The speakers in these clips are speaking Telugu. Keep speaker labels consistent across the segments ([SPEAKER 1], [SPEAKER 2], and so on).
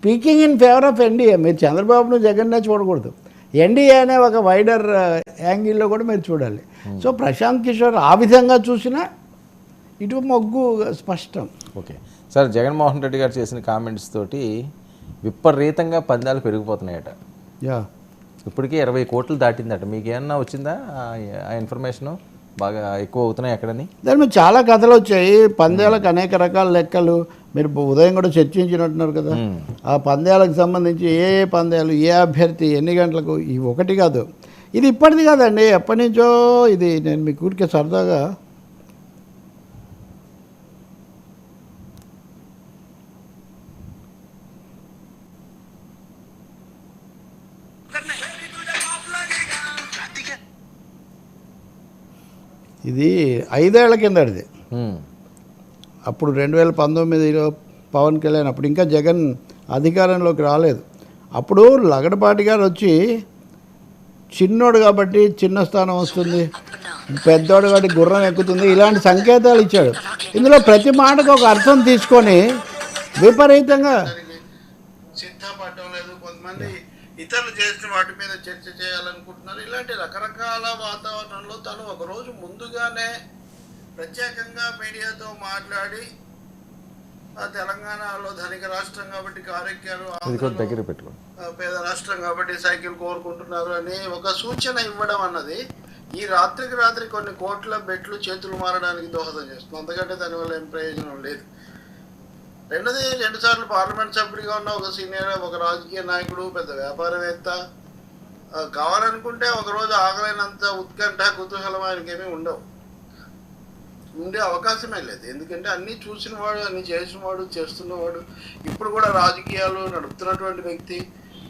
[SPEAKER 1] Speaking in favour of NDA. మీరు చంద్రబాబును జగన్నే చూడకూడదు, ఎన్డీఏ అనే ఒక వైడర్ యాంగిల్లో కూడా మీరు చూడాలి. సో ప్రశాంత్ కిషోర్ ఆ విధంగా చూసినా ఇటు మొగ్గు స్పష్టం.
[SPEAKER 2] ఓకే సార్, జగన్మోహన్ రెడ్డి గారు చేసిన కామెంట్స్ తోటి విపరీతంగా పందాలు పెరిగిపోతున్నాయట.
[SPEAKER 1] యా,
[SPEAKER 2] ఇప్పటికే 20 కోట్లు దాటిందట. మీకు ఏమన్నా వచ్చిందా ఆ ఇన్ఫర్మేషను? బాగా ఎక్కువ అవుతున్నాయి ఎక్కడని?
[SPEAKER 1] దాని మీద చాలా కథలు వచ్చాయి. పందాలకు అనేక రకాల లెక్కలు మీరు ఉదయం కూడా చర్చించినట్టున్నారు కదా. ఆ పందాలకు సంబంధించి ఏ ఏ పందాలు, ఏ అభ్యర్థి ఎన్ని గంటలకు, ఇవి ఒకటి కాదు. ఇది ఇప్పటిది కాదండి, ఎప్పటి నుంచో ఇది. నేను మీకు ఊరికే సరదాగా ఇది 5 ఏళ్ల కిందటిది. అప్పుడు 2019లో పవన్ కళ్యాణ్, అప్పుడు ఇంకా జగన్ అధికారంలోకి రాలేదు. అప్పుడు లగడపాటి గారు వచ్చి చిన్నోడు కాబట్టి చిన్న స్థానం వస్తుంది, పెద్దోడు కాబట్టి గుర్రం ఎక్కుతుంది, ఇలాంటి సంకేతాలు ఇచ్చాడు. ఇందులో ప్రతి మాటకు ఒక అర్థం తీసుకొని విపరీతంగా సిద్ధపడటం లేదు. కొంతమంది ఇతరులు చేసిన వాటి మీద చర్చ చేయాలనుకుంటున్నారు. ఇలాంటి రకరకాల వాతావరణంలో తను ఒకరోజు ముందుగానే ప్రత్యేకంగా మీడియాతో మాట్లాడి తెలంగాణలో ధనిక రాష్ట్రం కాబట్టి కారెక్కారు, పేద రాష్ట్రం కాబట్టి సైకిల్ కోరుకుంటున్నారు అని ఒక సూచన ఇవ్వడం అన్నది ఈ రాత్రికి రాత్రి కొన్ని కోట్ల బెట్లు చేతులు మారడానికి దోహదం చేస్తుంది. అంతకంటే దానివల్ల ఏం ప్రయోజనం లేదు. రెండోది, 2 సార్లు పార్లమెంట్ సభ్యుడిగా ఉన్న ఒక సీనియర్, ఒక రాజకీయ నాయకుడు, పెద్ద వ్యాపారవేత్త, కావాలనుకుంటే ఒకరోజు ఆగలేనంత ఉత్కంఠ కుతూహలం ఆయనకేమీ ఉండవు, ఉండే అవకాశమే లేదు. ఎందుకంటే అన్నీ చూసినవాడు, అన్నీ చేసినవాడు, చేస్తున్నవాడు, ఇప్పుడు కూడా రాజకీయాలు నడుపుతున్నటువంటి వ్యక్తి.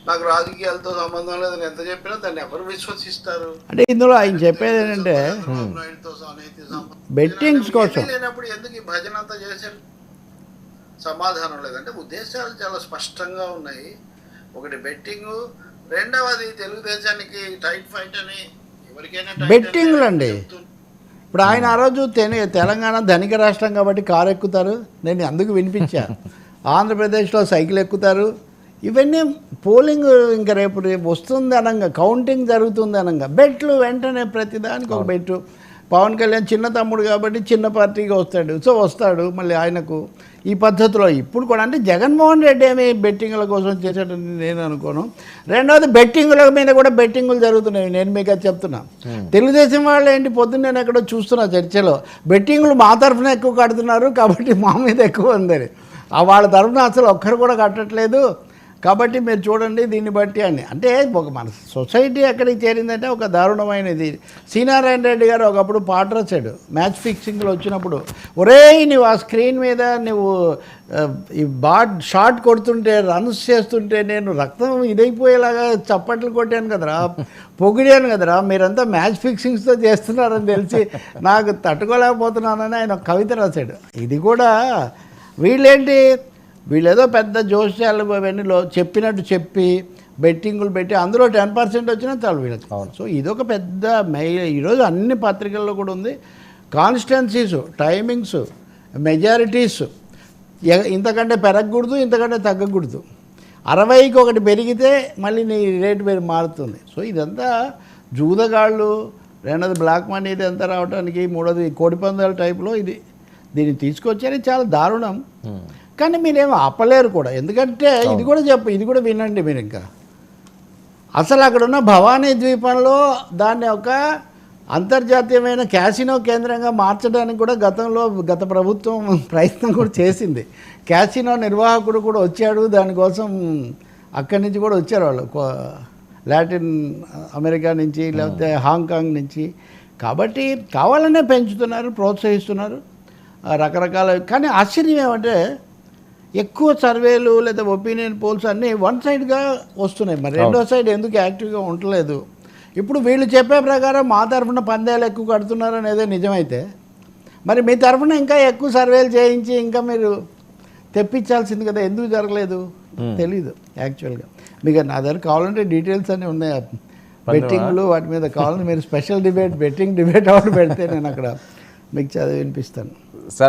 [SPEAKER 1] నాకు రాజకీయాలతో సంబంధం లేదని ఎంత చెప్పినా దాన్ని ఎవరు విశ్వసిస్తారు? అంటే ఇందులో ఆయన చెప్పేది ఏంటంటే బెట్టింగ్స్ కోసం లేనప్పుడు ఎందుకు ఈ భజన అంతా చేశారు? సమాధానం లేదంటే ఉద్దేశాలు చాలా స్పష్టంగా ఉన్నాయి. ఒకటి బెట్టింగ్, రెండవది తెలుగుదేశానికి టైట్ ఫైట్ అని. ఎవరికైనా బెట్టింగ్లు అండి. ఇప్పుడు ఆయన ఆ రోజు తెలంగాణ ధనిక రాష్ట్రం కాబట్టి కారు ఎక్కుతారు, నేను అందుకు వినిపించా. ఆంధ్రప్రదేశ్లో సైకిల్ ఎక్కుతారు. ఇవన్నీ పోలింగ్ ఇంకా రేపు వస్తుంది అనగా, కౌంటింగ్ జరుగుతుంది అనగా బెట్లు వెంటనే ప్రతిదానికి ఒక బెట్టు. పవన్ కళ్యాణ్ చిన్న తమ్ముడు కాబట్టి చిన్న పార్టీగా వస్తాడు, సో వస్తాడు మళ్ళీ ఆయనకు ఈ పద్ధతిలో. ఇప్పుడు కూడా అంటే జగన్మోహన్ రెడ్డి ఏమి బెట్టింగ్ల కోసం చేసేటని నేను అనుకోను. రెండవది, బెట్టింగుల మీద కూడా బెట్టింగులు జరుగుతున్నాయి. నేను మీకు అది చెప్తున్నా. తెలుగుదేశం వాళ్ళు ఏంటి, పొద్దున్న నేను ఎక్కడో చూస్తున్నా చర్చలో, బెట్టింగులు మా తరఫున ఎక్కువ కడుతున్నారు కాబట్టి మా మీద ఎక్కువ ఉందని. వాళ్ళ తరఫున అసలు ఒక్కరు కూడా కట్టట్లేదు కాబట్టి మీరు చూడండి దీన్ని బట్టి అని. అంటే ఒక మన సొసైటీ ఎక్కడికి చేరిందంటే ఒక దారుణమైనది. శ్రీనారాయణ రెడ్డి గారు ఒకప్పుడు పాట రాశాడు మ్యాచ్ ఫిక్సింగ్లో వచ్చినప్పుడు, ఒరేయ్ నువ్వు ఆ స్క్రీన్ మీద నువ్వు ఈ షాట్ కొడుతుంటే, రన్స్ చేస్తుంటే నేను రక్తం ఇదైపోయేలాగా చప్పట్లు కొట్టాను కదరా, పొగిడాను కదరా, మీరంతా మ్యాచ్ ఫిక్సింగ్స్తో చేస్తున్నారని తెలిసి నాకు తట్టుకోలేకపోతున్నానని ఆయన ఒక కవిత రాశాడు. ఇది కూడా వీళ్ళేదో పెద్ద జోస్యాలు అవన్నీలో చెప్పినట్టు చెప్పి బెట్టింగులు పెట్టి అందులో 10% వచ్చినా చాలు వీళ్ళకి. సో ఇదొక పెద్ద ఈరోజు అన్ని పత్రికల్లో కూడా ఉంది. కాన్స్టిట్యున్సీస్, టైమింగ్స్, మెజారిటీస్ ఇంతకంటే పెరగకూడదు, ఇంతకంటే తగ్గకూడదు. 60కి ఒకటి పెరిగితే మళ్ళీ నీ రేటు మారుతుంది. సో ఇదంతా జూదగాళ్ళు, రెండోది బ్లాక్ మనీ ఇదంతా రావడానికి, మూడోది కోడిపందాల టైప్లో దీన్ని తీసుకొచ్చేది చాలా దారుణం. కానీ మీరేమో ఆపలేరు కూడా. ఎందుకంటే ఇది కూడా వినండి మీరు. ఇంకా అసలు అక్కడ ఉన్న భవానీ ద్వీపంలో దాన్ని ఒక అంతర్జాతీయమైన క్యాసినో కేంద్రంగా మార్చడానికి కూడా గత ప్రభుత్వం ప్రయత్నం కూడా చేసింది. క్యాసినో నిర్వాహకుడు కూడా వచ్చాడు దానికోసం, అక్కడి నుంచి కూడా వచ్చారు వాళ్ళు, లాటిన్ అమెరికా నుంచి లేకపోతే హాంకాంగ్ నుంచి. కాబట్టి కావాలనే పెంచుతున్నారు, ప్రోత్సహిస్తున్నారు రకరకాల. కానీ ఆశ్చర్యం ఏమంటే ఎక్కువ సర్వేలు లేదా ఒపీనియన్ పోల్స్ అన్నీ వన్ సైడ్గా వస్తున్నాయి. మరి రెండో సైడ్ ఎందుకు యాక్టివ్గా ఉండలేదు? ఇప్పుడు వీళ్ళు చెప్పే ప్రకారం మా తరఫున పందాలు ఎక్కువ కడుతున్నారు అనేదే నిజమైతే, మరి మీ తరఫున ఇంకా ఎక్కువ సర్వేలు చేయించి ఇంకా మీరు తెప్పించాల్సింది కదా, ఎందుకు జరగలేదు తెలీదు యాక్చువల్గా. మీకు నా దగ్గర కావాలంటే డీటెయిల్స్ అన్నీ ఉన్నాయి, బెట్టింగ్లు వాటి మీద. కావాలంటే మీరు స్పెషల్ బెట్టింగ్ డిబేట్ అవుట్ పెడితే నేను అక్కడ మీకు చదివి వినిపిస్తాను.